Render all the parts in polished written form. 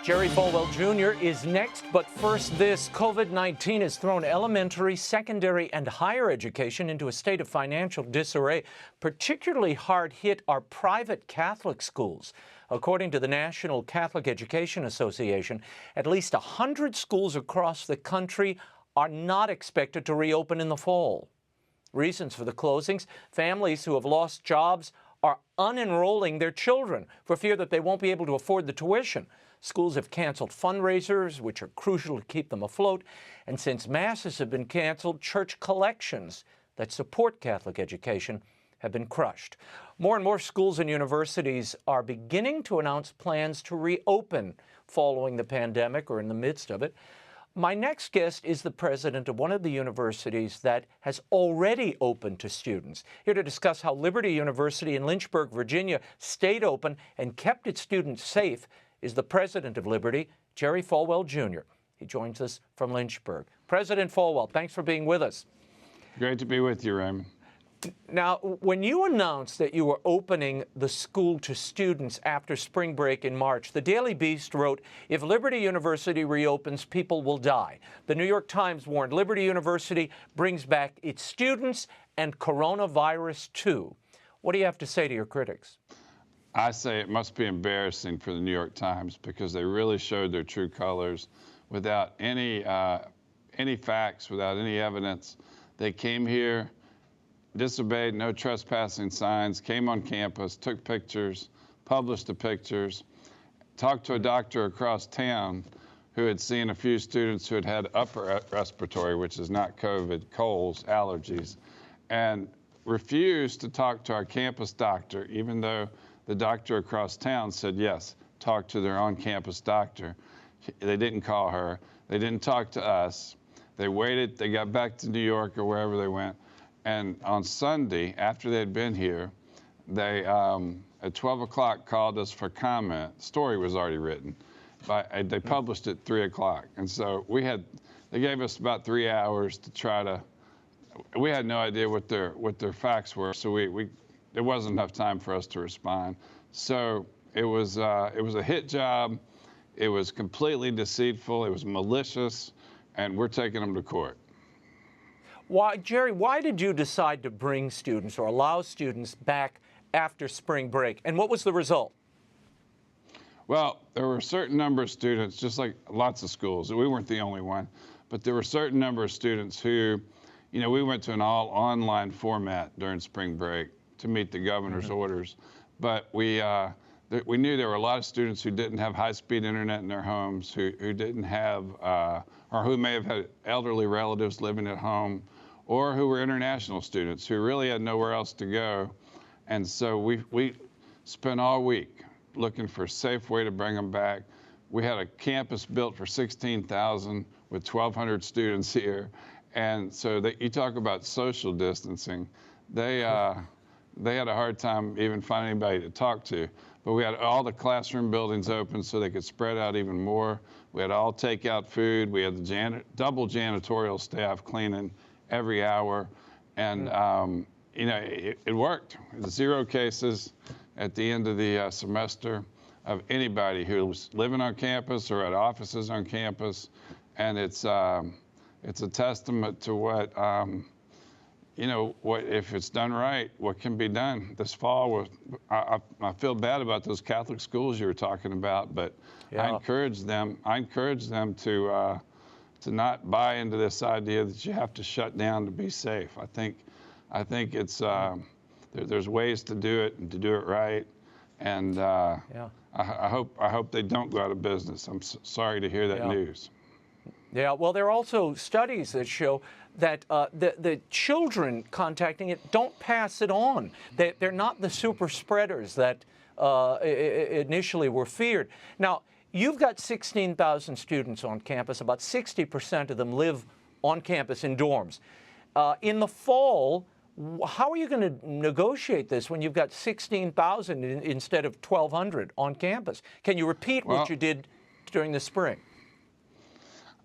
Jerry Falwell Jr. is next, but first this. COVID-19 has thrown elementary, secondary, and higher education into a state of financial disarray. Particularly hard hit are private Catholic schools. According to the National Catholic Education Association, at least 100 schools across the country are not expected to reopen in the fall. Reasons for the closings: families who have lost jobs are unenrolling their children for fear that they won't be able to afford the tuition. Schools have canceled fundraisers, which are crucial to keep them afloat. And since masses have been canceled, church collections that support Catholic education have been crushed. More and more schools and universities are beginning to announce plans to reopen following the pandemic or in the midst of it. My next guest is the president of one of the universities that has already opened to students. Here to discuss how Liberty University in Lynchburg, Virginia stayed open and kept its students safe is the president of Liberty, Jerry Falwell Jr. He joins us from Lynchburg. President Falwell, thanks for being with us. Great to be with you, Raymond. Now, when you announced that you were opening the school to students after spring break in March, the Daily Beast wrote, "If Liberty University reopens, people will die." The New York Times warned Liberty University brings back its students and coronavirus too. What do you have to say to your critics? I say it must be embarrassing for the New York Times because they really showed their true colors without any facts, without any evidence. They came here, disobeyed no trespassing signs, came on campus, took pictures, published the pictures, talked to a doctor across town who had seen a few students who had had upper respiratory, which is not COVID, colds, allergies, and refused to talk to our campus doctor, even though the doctor across town said, yes, talk to their on-campus doctor. They didn't call her. They didn't talk to us. They waited. They got back to New York or wherever they went. And on Sunday, after they'd been here, they, at 12 o'clock, called us for comment. The story was already written. But they published it at 3 o'clock. And so they gave us about 3 hours to try to, we had no idea what their facts were. So there wasn't enough time for us to respond. So it was a hit job. It was completely deceitful. It was malicious, and we're taking them to court. Jerry, why did you decide to bring students or allow students back after spring break? And what was the result? Well, there were a certain number of students, just like lots of schools. We weren't the only one, but there were a certain number of students who, we went to an all online format during spring break to meet the governor's orders. But we knew there were a lot of students who didn't have high-speed internet in their homes, who didn't have, or who may have had elderly relatives living at home, or who were international students who really had nowhere else to go. And so we spent all week looking for a safe way to bring them back. We had a campus built for 16,000 with 1,200 students here. And so you talk about social distancing. They had a hard time even finding anybody to talk to. But we had all the classroom buildings open so they could spread out even more. We had all takeout food. We had the double janitorial staff cleaning every hour. And, it worked. 0 cases at the end of the semester of anybody who was living on campus or at offices on campus. And it's a testament to what, what if it's done right, what can be done this fall. I feel bad about those Catholic schools you were talking about, but yeah. I encourage them to not buy into this idea that you have to shut down to be safe. I think it's there's ways to do it and to do it right, and I hope they don't go out of business. I'm sorry to hear that news. Yeah, well, there are also studies that show that the children contacting it don't pass it on. They're not the super spreaders that initially were feared. Now, you've got 16,000 students on campus. About 60% of them live on campus in dorms. In the fall, how are you going to negotiate this when you've got 16,000 instead of 1,200 on campus? Can you repeat what you did during the spring?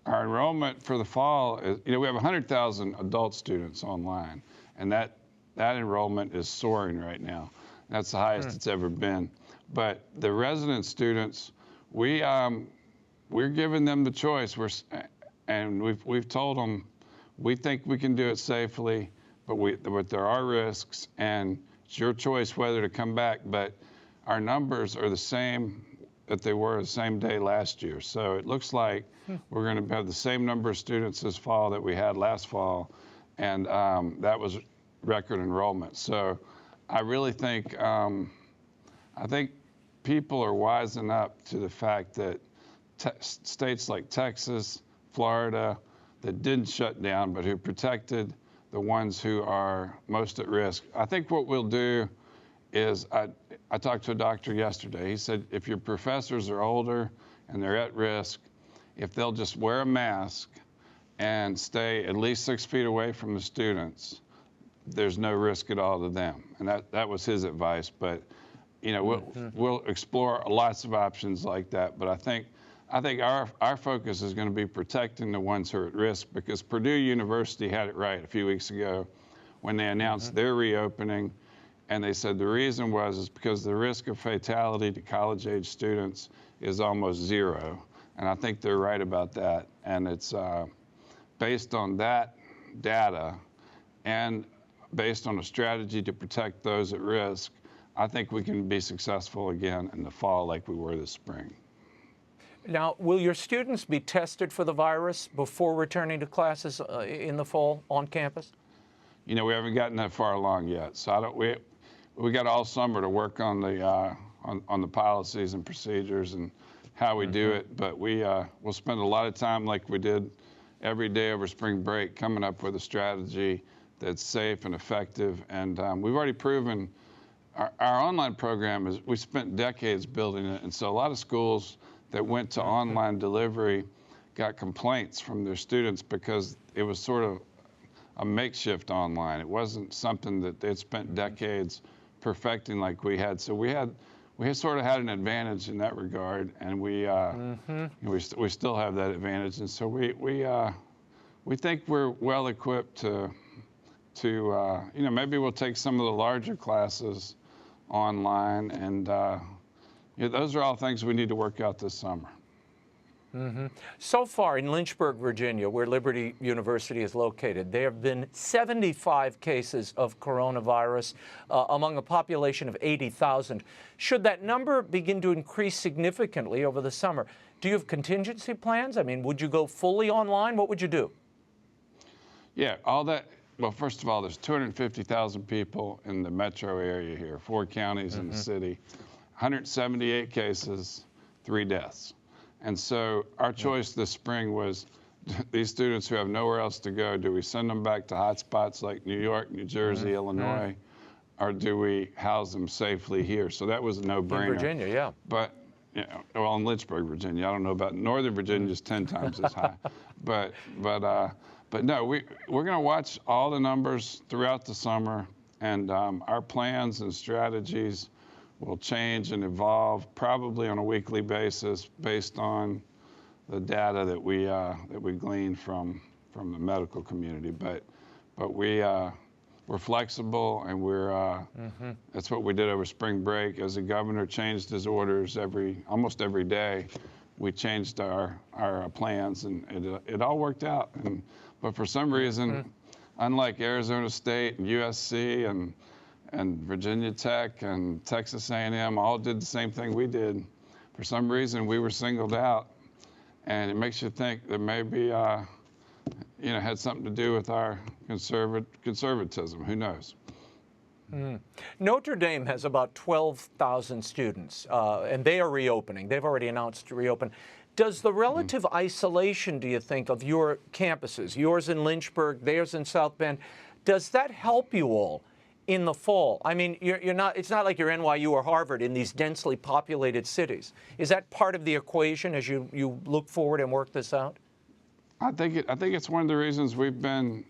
Our enrollment for the fall is, we have 100,000 adult students online, and that enrollment is soaring right now. That's the highest it's ever been. But the resident students, we we're giving them the choice. And we've told them we think we can do it safely, but there are risks, and it's your choice whether to come back. But our numbers are the same that they were the same day last year. So it looks like we're going to have the same number of students this fall that we had last fall, and that was record enrollment. So I really think people are wising up to the fact that states like Texas, Florida, that didn't shut down, but who protected the ones who are most at risk. I think what we'll do is, I talked to a doctor yesterday. He said if your professors are older and they're at risk, if they'll just wear a mask and stay at least 6 feet away from the students, there's no risk at all to them. And that was his advice. But you know, we'll explore lots of options like that. But I think our focus is going to be protecting the ones who are at risk, because Purdue University had it right a few weeks ago when they announced their reopening. And they said the reason is because the risk of fatality to college-age students is almost zero. And I think they're right about that. And it's based on that data and based on a strategy to protect those at risk, I think we can be successful again in the fall like we were this spring. Now, will your students be tested for the virus before returning to classes in the fall on campus? You know, we haven't gotten that far along yet. So we got all summer to work on the policies and procedures and how we do it. But we'll spend a lot of time, like we did every day over spring break, coming up with a strategy that's safe and effective. And we've already proven our online program we spent decades building it. And so a lot of schools that went to online delivery got complaints from their students because it was sort of a makeshift online. It wasn't something that they'd spent decades perfecting like we had. So we sort of had an advantage in that regard, and we still have that advantage. And so we think we're well equipped to you know, maybe we'll take some of the larger classes online, and you know, those are all things we need to work out this summer. So far in Lynchburg, Virginia, where Liberty University is located, there have been 75 cases of coronavirus among a population of 80,000. Should that number begin to increase significantly over the summer, do you have contingency plans? I mean, would you go fully online? What would you do? Yeah, all that. Well, first of all, there's 250,000 people in the metro area here, 4 counties in the city, 178 cases, 3 deaths. And so our choice this spring was, these students who have nowhere else to go, do we send them back to hotspots like New York, New Jersey, Illinois, or do we house them safely here? So that was a no-brainer. In Virginia, yeah. But, you know, well, in Lynchburg, Virginia. I don't know about Northern Virginia, is 10 times as high. But no, we're going to watch all the numbers throughout the summer, and our plans and strategies will change and evolve probably on a weekly basis based on the data that we glean from the medical community. But we're flexible, and that's what we did over spring break. As the governor changed his orders almost every day, we changed our plans, and it all worked out. But for some reason, unlike Arizona State and USC and Virginia Tech and Texas A&M all did the same thing we did, for some reason we were singled out, and it makes you think that maybe you know, had something to do with our conservatism. Who knows? Notre Dame has about 12,000 students, and they are reopening. They've already announced to reopen. Does the relative isolation, do you think, of your campuses, yours in Lynchburg, theirs in South Bend, does that help you all in the fall? I mean, you're not. It's not like you're NYU or Harvard in these densely populated cities. Is that part of the equation as you look forward and work this out? I think it's one of the reasons we've been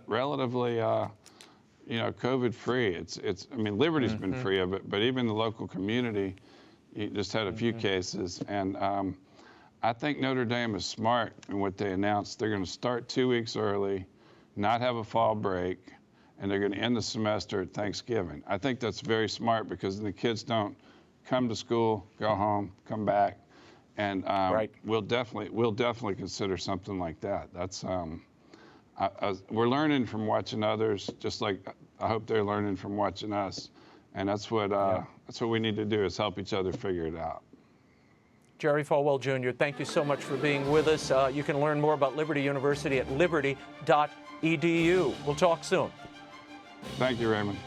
relatively, you know, COVID-free. I mean, Liberty's been free of it, but even the local community, you just had a few cases, and I think Notre Dame is smart in what they announced. They're going to start 2 weeks early, not have a fall break, and they're going to end the semester at Thanksgiving. I think that's very smart, because the kids don't come to school, go home, come back. And Right. we'll definitely consider something like that. That's we're learning from watching others, just like I hope they're learning from watching us. And that's what we need to do, is help each other figure it out. Jerry Falwell Jr., thank you so much for being with us. You can learn more about Liberty University at liberty.edu. We'll talk soon. Thank you, Raymond.